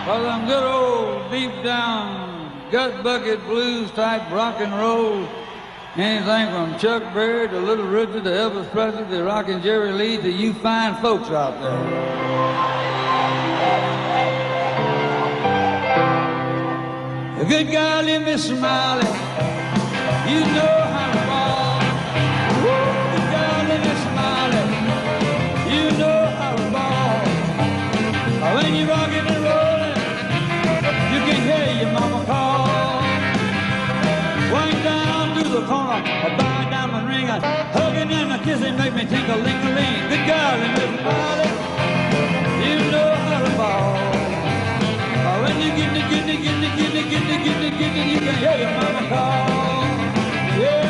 For them good old deep down gut bucket blues type rock and roll. Anything from Chuck Berry to Little Richard to Elvis Presley to Rockin' Jerry Lee to you fine folks out there. A good guy, let me smile. You know how to ball. Good guy, let me smile. You know how to ball. When you're rocking and rolling, you can hear your mama call. Wind down to the corner, a buy diamond ring, hugging and a kissing make me think a ling-a-ling. Good girl, and Miss Molly, you know how to ball. When you get it, you can hear your mama call. Yeah.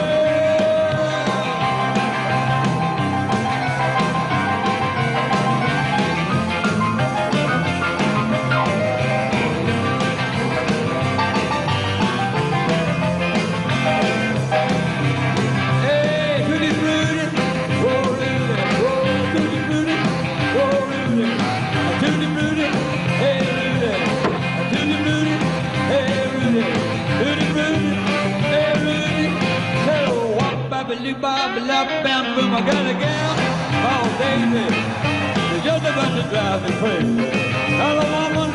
Boom, I got a gal called Daisy. She's just about to drive me crazy. Got a woman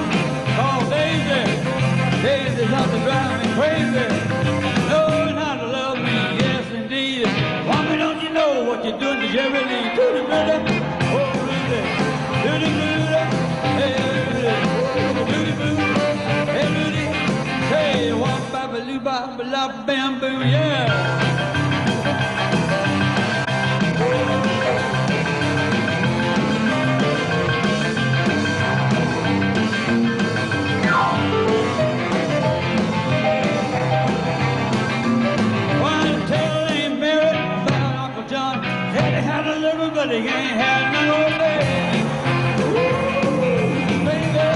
called Daisy. Daisy's out to drive me crazy. Knowing how to love me, yes indeed. Woman, don't you know what you're doing to Jerry Lee? Tutti Frutti, oh Rudy. Tutti Frutti, hey Rudy. Tutti Frutti, hey Rudy. Hey, wop, bop, loo, bop, lop, bam, boom, yeah. But he ain't had no baby. Ooh, baby,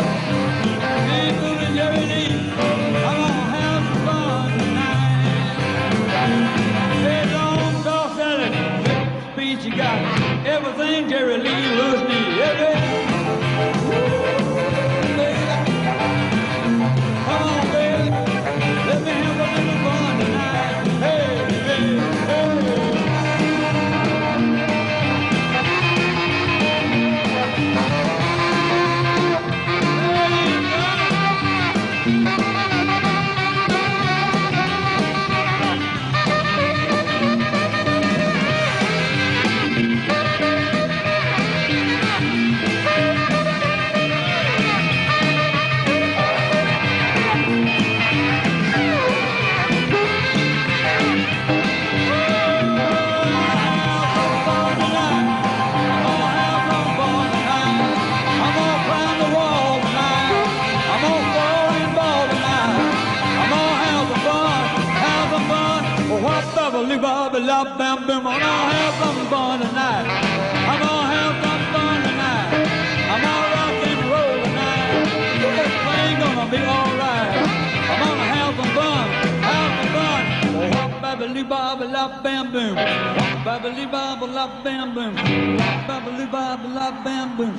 ain't moving Jerry Lee. I'm gonna have some fun tonight. Hey, long dog salad, speech you got everything Jerry Lee was need. Baby, come on, baby, let me have a little fun tonight. Hey, baby, hey. Love bam boom, I'm gonna have some fun tonight. I'm gonna have some fun tonight. I'm gonna rock and roll tonight. This thing gonna be alright. I'm gonna have some fun, have some fun. Wop babba bop lop bam boom. Wop babba bop lop bam boom. Wop babba bop lop bam boom.